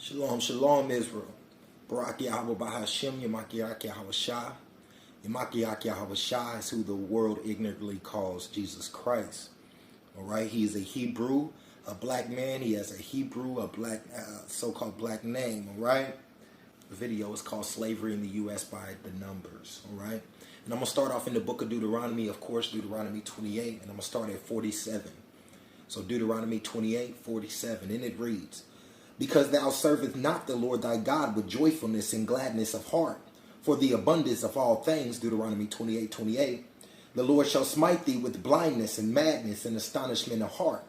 Shalom, shalom, Israel. Barak Yahweh Bahashim, Yamakiak Yahweh Shai. Yamakiak Yahweh Shai is who the world ignorantly calls Jesus Christ. All right, he is a Hebrew, a black man. He has a Hebrew, a black, so-called black name. All right. The video is called Slavery in the U.S. by the Numbers. All right. And I'm going to start off in the book of Deuteronomy, of course, Deuteronomy 28, and I'm going to start at 47. So Deuteronomy 28, 47, and it reads, because thou servest not the Lord thy God with joyfulness and gladness of heart, for the abundance of all things, Deuteronomy 28, 28, the Lord shall smite thee with blindness and madness and astonishment of heart.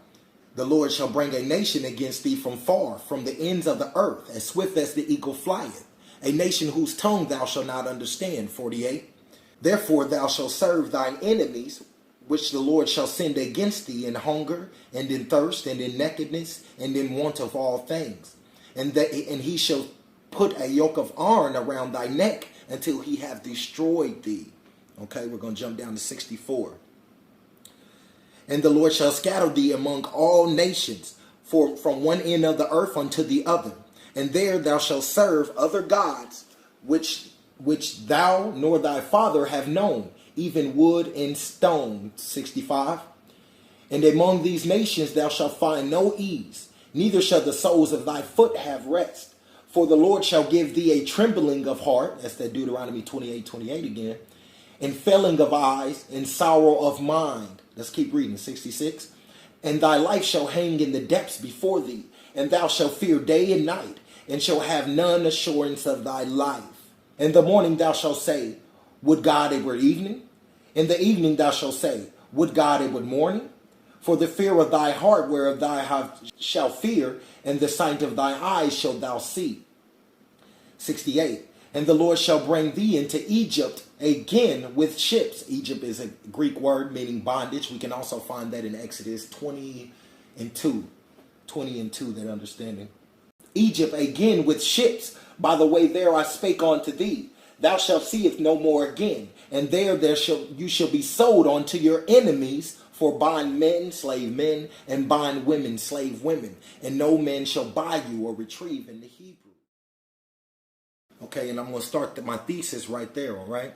The Lord shall bring a nation against thee from far, from the ends of the earth, as swift as the eagle flieth, a nation whose tongue thou shalt not understand, 48. Therefore thou shalt serve thine enemies, which the Lord shall send against thee in hunger, and in thirst, and in nakedness, and in want of all things. And he shall put a yoke of iron around thy neck until he have destroyed thee. Okay, we're going to jump down to 64. And the Lord shall scatter thee among all nations, from one end of the earth unto the other. And there thou shalt serve other gods, which thou nor thy father have known, even wood and stone. 65. And among these nations thou shalt find no ease, neither shall the soles of thy foot have rest. For the Lord shall give thee a trembling of heart, that's that Deuteronomy 28, 28 again, and failing of eyes, and sorrow of mind. Let's keep reading, 66. And thy life shall hang in the depths before thee, and thou shalt fear day and night, and shall have none assurance of thy life. In the morning thou shalt say, would God it were evening? In the evening thou shalt say, would God it were morning? For the fear of thy heart whereof thou shalt fear, and the sight of thy eyes shalt thou see. 68. And the Lord shall bring thee into Egypt again with ships. Egypt is a Greek word meaning bondage. We can also find that in Exodus 20 and 2. 20 and 2, that understanding. Egypt again with ships. By the way, there I spake unto thee. Thou shalt see it no more again. And you shall be sold unto your enemies for bondmen, slave men, and bondwomen, slave women. And no man shall buy you or retrieve in the Hebrew. Okay, and I'm going to start my thesis right there, all right?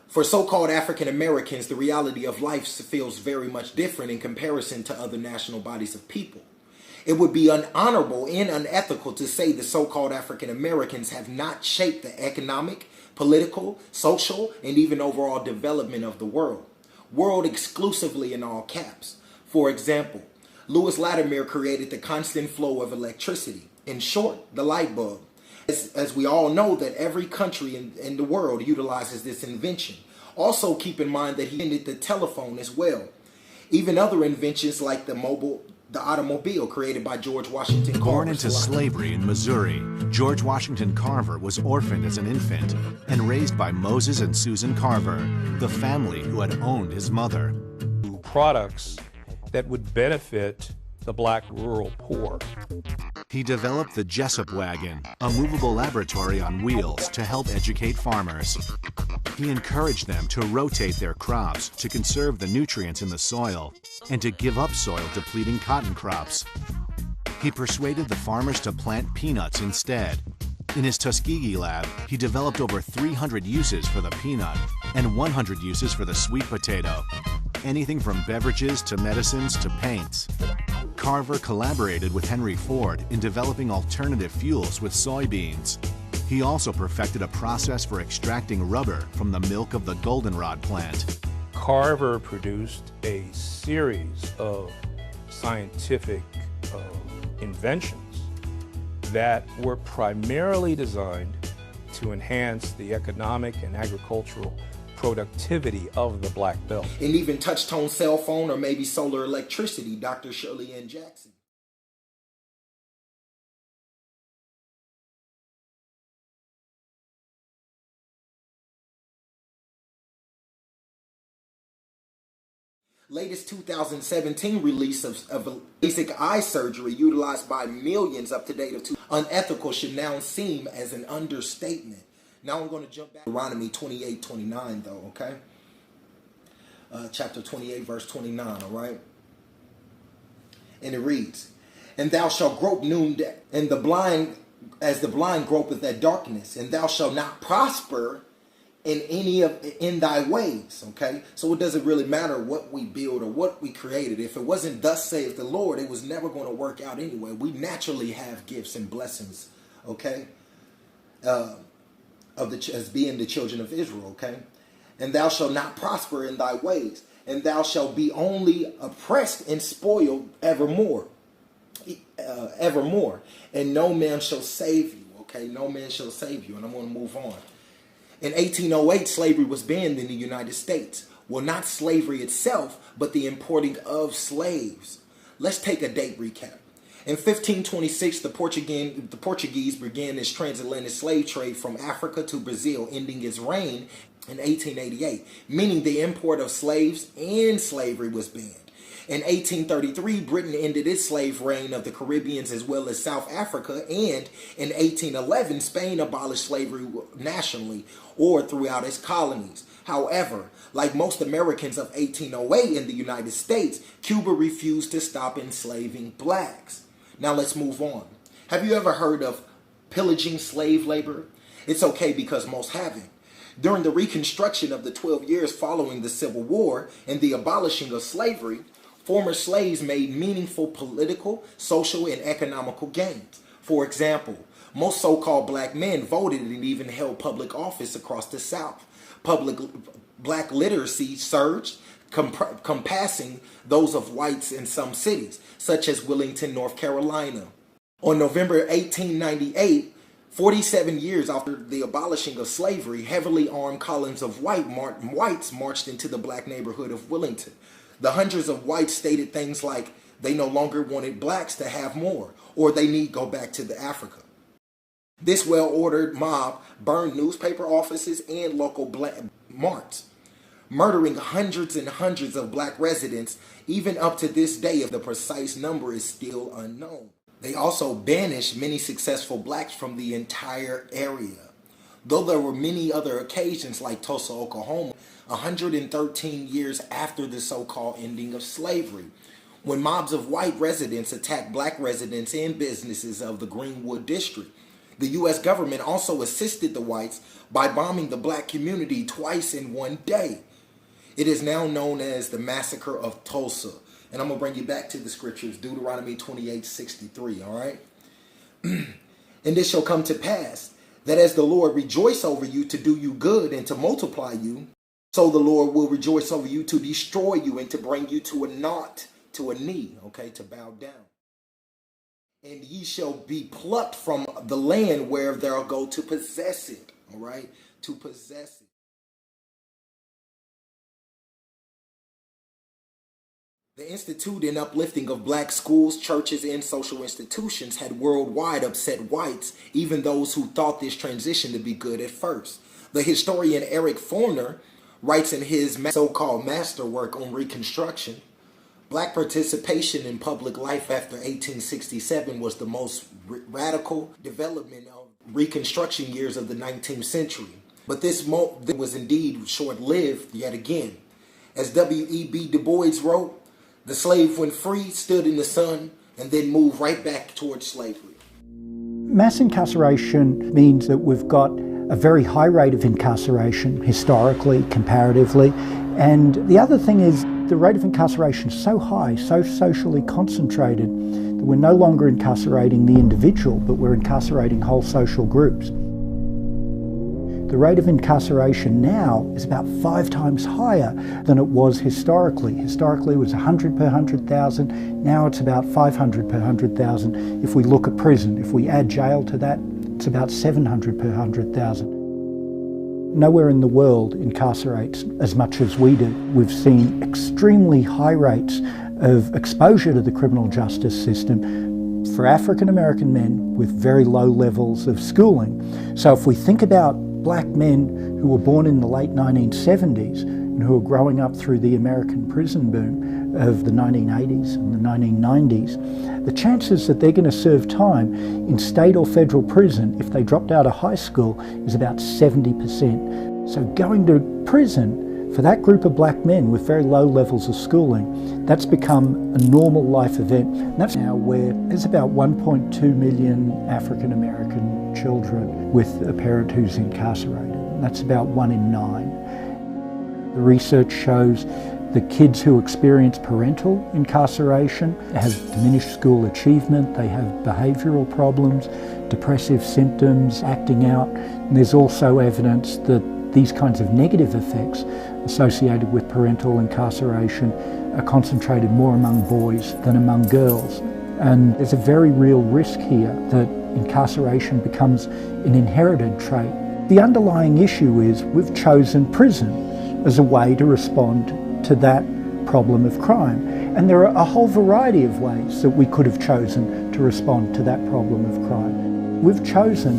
For so-called African Americans, the reality of life feels very much different in comparison to other national bodies of people. It would be unhonorable and unethical to say the so-called African Americans have not shaped the economic, political, social, and even overall development of the world. World exclusively in all caps. For example, Lewis Latimer created the constant flow of electricity. In short, the light bulb. As we all know that every country in the world utilizes this invention. Also keep in mind that he invented the telephone as well. Even other inventions like the automobile created by George Washington Carver. Born into slavery in Missouri, George Washington Carver was orphaned as an infant and raised by Moses and Susan Carver, the family who had owned his mother. Products that would benefit the black rural poor. He developed the Jessup wagon, a movable laboratory on wheels to help educate farmers. He encouraged them to rotate their crops to conserve the nutrients in the soil and to give up soil-depleting cotton crops. He persuaded the farmers to plant peanuts instead. In his Tuskegee lab, he developed over 300 uses for the peanut and 100 uses for the sweet potato. Anything from beverages to medicines to paints. Carver collaborated with Henry Ford in developing alternative fuels with soybeans. He also perfected a process for extracting rubber from the milk of the goldenrod plant. Carver produced a series of scientific inventions that were primarily designed to enhance the economic and agricultural productivity of the Black Belt. And even touch-tone cell phone or maybe solar electricity, Dr. Shirley Ann Jackson. Latest 2017 release of Lasik Eye Surgery utilized by millions up to date of unethical should now seem as an understatement. Now I'm going to jump back to Deuteronomy 28, 29 though, okay? Chapter 28, verse 29, all right? And it reads, And thou shalt grope noonday, and the blind as the blind gropeth at darkness, and thou shalt not prosper in thy ways. Okay, so it doesn't really matter what we build or what we created. If it wasn't thus saith the Lord, it was never going to work out anyway. We naturally have gifts and blessings, okay, as being the children of Israel. Okay, and thou shalt not prosper in thy ways, and thou shalt be only oppressed and spoiled evermore, and no man shall save you. Okay, no man shall save you. And I'm going to move on. In 1808, slavery was banned in the United States. Well, not slavery itself, but the importing of slaves. Let's take a date recap. In 1526, the Portuguese began its transatlantic slave trade from Africa to Brazil, ending its reign in 1888, meaning the import of slaves and slavery was banned. In 1833, Britain ended its slave reign of the Caribbeans as well as South Africa, and in 1811, Spain abolished slavery nationally or throughout its colonies. However, like most Americans of 1808 in the United States, Cuba refused to stop enslaving blacks. Now let's move on. Have you ever heard of pillaging slave labor? It's okay because most haven't. During the Reconstruction of the 12 years following the Civil War and the abolishing of slavery, former slaves made meaningful political, social, and economical gains. For example, most so-called black men voted and even held public office across the South. Black literacy surged, compassing those of whites in some cities, such as Wilmington, North Carolina. On November 1898, 47 years after the abolishing of slavery, heavily armed columns of whites marched into the black neighborhood of Wilmington. The hundreds of whites stated things like they no longer wanted blacks to have more, or they need go back to the Africa. This well-ordered mob burned newspaper offices and local black marts, murdering hundreds and hundreds of black residents. Even up to this day, the precise number is still unknown. They also banished many successful blacks from the entire area. Though there were many other occasions like Tulsa, Oklahoma, 113 years after the so-called ending of slavery, when mobs of white residents attacked black residents and businesses of the Greenwood District. The U.S. government also assisted the whites by bombing the black community twice in one day. It is now known as the Massacre of Tulsa. And I'm going to bring you back to the scriptures, Deuteronomy 28:63, all right? And this shall come to pass, that as the Lord rejoice over you to do you good and to multiply you, so the Lord will rejoice over you to destroy you and to bring you to a knot, to a knee, okay, to bow down. And ye shall be plucked from the land where thou go to possess it, all right, to possess it. The institute and uplifting of black schools, churches, and social institutions had worldwide upset whites, even those who thought this transition to be good at first. The historian Eric Forner writes in his so-called masterwork on Reconstruction, black participation in public life after 1867 was the most radical development of Reconstruction years of the 19th century. But this was indeed short-lived yet again. As W.E.B. Du Bois wrote, the slave when free stood in the sun and then moved right back towards slavery. Mass incarceration means that we've got a very high rate of incarceration historically, comparatively. And the other thing is the rate of incarceration is so high, so socially concentrated, that we're no longer incarcerating the individual, but we're incarcerating whole social groups. The rate of incarceration now is about 5 times higher than it was historically. Historically it was 100 per 100,000, now it's about 500 per 100,000. If we look at prison, if we add jail to that, it's about 700 per 100,000. Nowhere in the world incarcerates as much as we do. We've seen extremely high rates of exposure to the criminal justice system for African American men with very low levels of schooling. So if we think about black men who were born in the late 1970s and who are growing up through the American prison boom of the 1980s and the 1990s, the chances that they're going to serve time in state or federal prison if they dropped out of high school is about 70%. So going to prison For that group of black men with very low levels of schooling, that's become a normal life event. And that's now where there's about 1.2 million African American children with a parent who's incarcerated. And that's about 1 in 9. The research shows the kids who experience parental incarceration have diminished school achievement, they have behavioural problems, depressive symptoms, acting out. And there's also evidence that these kinds of negative effects associated with parental incarceration are concentrated more among boys than among girls. And there's a very real risk here that incarceration becomes an inherited trait. The underlying issue is we've chosen prison as a way to respond to that problem of crime. And there are a whole variety of ways that we could have chosen to respond to that problem of crime. We've chosen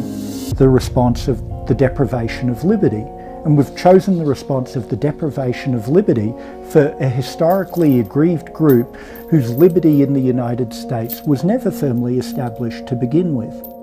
the response of the deprivation of liberty. And we've chosen the response of the deprivation of liberty for a historically aggrieved group whose liberty in the United States was never firmly established to begin with.